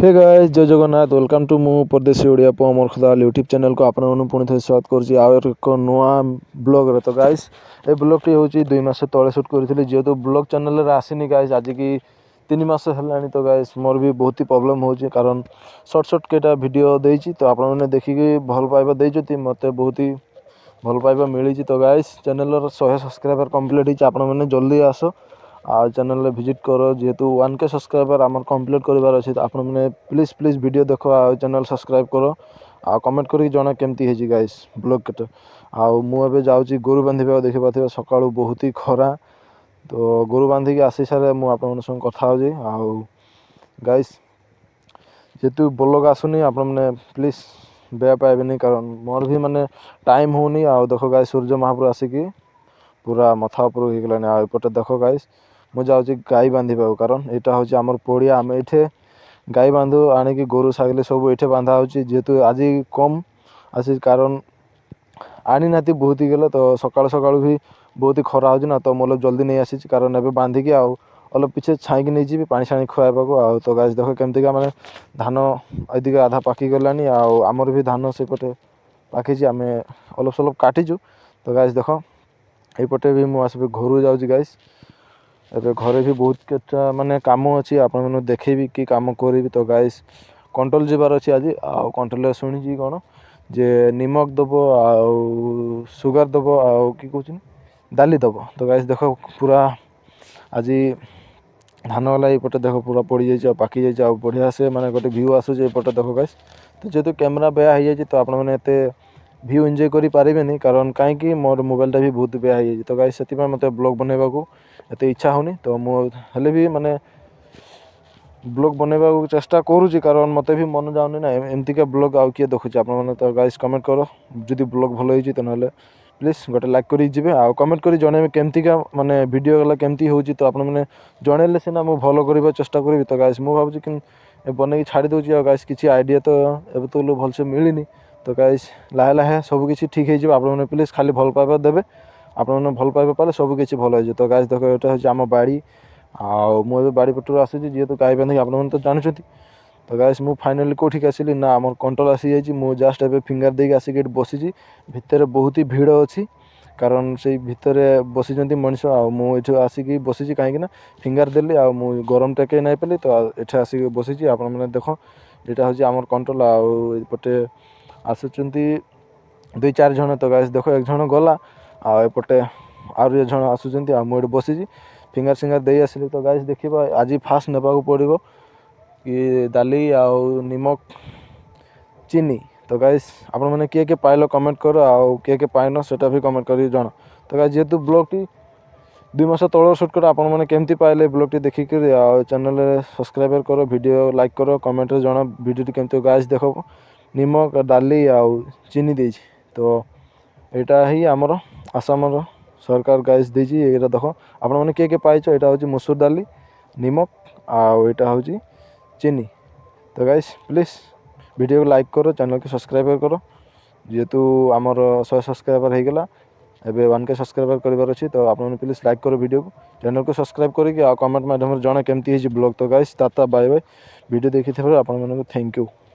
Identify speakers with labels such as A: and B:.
A: Hey guys जय Jagannath welcome to मु परदेशी ओडिया पो अमर खदाल यूट्यूब चैनल को आपण मन पुणी थे स्वागत करछि आ एक नुआ ब्लॉग रे। तो गाइस ए ब्लॉग टी होछि 2 मास तळे शूट करथिले जेतो ब्लॉग चैनल रे आसीनी गाइस आज की 3 मास हलानी। तो गाइस मोर भी बहुत ही प्रॉब्लम होछि कारण शॉर्ट केटा वीडियो देछि तो आपण माने देखि के भल पाइबा देछति मते बहुत ही भल पाइबा मिली छी। तो गाइस चैनल रो 100 सब्सक्राइबर कंप्लीट हिच आपण माने जल्दी आसो आ चैनल रे विजिट करो जेतु 1K सब्सक्राइबर आमर कंप्लीट करबार अछि। तो आपण माने प्लीज वीडियो देखो आ चैनल सब्सक्राइब करो आ कमेंट करी जणा केमती हेजी गाइस ब्लॉग केटे आ मु एबे जाउची गोरु बांधिबा देखि पाथिबा सकाळू बहुत ही खरा। तो गोरु बांधि के आसी सारे मु आपण मन संग कथा होजी आ गाइस जेतु ब्लॉग आसुनी आपण माने प्लीज बेया पाइबेनी कारण मोर भी माने टाइम होनी आ देखो गाइस सूर्य महापुर आसी की पूरा मथा ऊपर हो गेलानी आ एपटे देखो गाइस मु जाउची गाय बांधिबा कारण एटा होची हमर पोडिया हम एठे गाय बांधु आने की गोरु सागले सब एठे बांधा होची जेतु आज कम आसी कारण आनी नाती बहुत ही गेला। तो सकाळ सकाळ भी बहुत ही खरा होची ना तो मोल जल्दी नहीं आसी कारण एबे बांधी के आउ अल पीछे छाई के नहीं जी पानी छाणी खुआबा को आ। तो गाइस देखो केमती का माने धान अधिक आधा पाकी गलानी आ हमर भी धान से पटे पाकी छी हमें अलप सलप काटी छु। तो गाइस देखो ए पटे भी मु आसबे घरु जाउची गाइस एबे घरे भी बहुत केटा माने काम अछि आपण मन देखेबी की काम करबी। तो गाइस कंट्रोल जेबार अछि आज आ कंट्रोल रे सुनी जी कोन जे निमक दबो आ सुगर दबो आ की कहउछ दाली दबो। तो गाइस देखो पूरा आज धान वाला ए पटे देखो पूरा पड़ी जाय छ पाकी जाय छ बढ़िया से माने गोटे व्यू आसु जे पटे देखो गाइस। तो जेतु कैमरा बेया हो जाय छ तो आपण माने एते व्यू एन्जॉय करि पारिबेनी कारण काहे कि मोर मोबाइल टा भी बहुत बेया हो जाय छ। तो गाइस सेति में मते ब्लॉग बनेबा को एते इच्छा होनी तो मु हले भी माने ब्लॉग बनेबा को चेष्टा करूची कारण मते भी मन जाउनी ना एमती का ब्लॉग आउ के देखुची आपण माने। तो गाइस कमेंट करो जदी ब्लॉग भलो होई छी त नले प्लीज गोटे लाइक करी जिबे आ कमेंट करी जणे केमती का माने वीडियो गला केमती होची तो आपण माने जणेले सिना मु भलो करबा चेष्टा करबी। तो गाइस मु भाबुची कि बने की छाडी दोची आ गाइस किछि आईडिया तो एबे तो लो भल से मिलिनी। तो गाइस लाहे लाहे सब किछि ठीक हे जिबा आपण माने प्लीज खाली भल पाइबा देबे आपण माने भल पाइबा पाले सब किछि भलो हो जे। तो गाइस देखो एटा होची हम बाड़ी आ मु एबे बाड़ी पटरो आसी जे तो गाय बांधी आपण माने तो जानुछथि। तो गाइस मु फाइनली कोठी आसिली ना हमर कंट्रोल आसी जाय छी मु जस्ट एबे फिंगर देके आसी गेट बसी छी भितरे बहुत ही भीड़ अछि कारण से भितरे बसी जंती मनुष्य आ मु एठो आसी की बसी छी काहे कि ना फिंगर देली आ मु गरम टके नै पेली तो एठे आसी के बसी छी आपण माने देखो एटा होची हमर कंट्रोल आ एपटे आसुचंती 2-4 जण। तो गाइस देखो एक जण गला आ एपटे आरो एक जण आसुचंती आ मु एठे बसी छी फिंगर सिंगर दे आसिली। तो गाइस देखिबा आज फास्ट नेबा को पड़िबो कि दाली आ निमक चीनी। तो गाइस आपण माने के पाइलो कमेंट करो आ के पाइनो सेटा भी कमेंट करी जण। तो गाइस जेतु ब्लॉग टी 2 मास तळो शूट कर आपण माने केमती पाइले ब्लॉग टी देखि के आ चैनल रे सब्सक्राइब करो वीडियो लाइक करो कमेंट रे जण वीडियो टी केमती गाइस देखो निमक दाली आ चीनी देछि। तो एटा ही हमर आसाम रो सरकार गाइस देछि एटा देखो आपण माने के पाइछो एटा होची मसूर दाली निमक आ एटा होची चीनी। तो गाइस प्लीज वीडियो को लाइक करो चैनल को सब्सक्राइब करो जेतु हमर 100 सब्सक्राइबर हे गेला एबे 1K सब्सक्राइबर करबार अछि। तो आपण प्लीज लाइक करो वीडियो को चैनल को सब्सक्राइब करी के आ कमेंट माध्यम रे जणा केमती हे ब्लॉग। तो guys tata bye bye video देखि थेबे आपण मन को थैंक यू।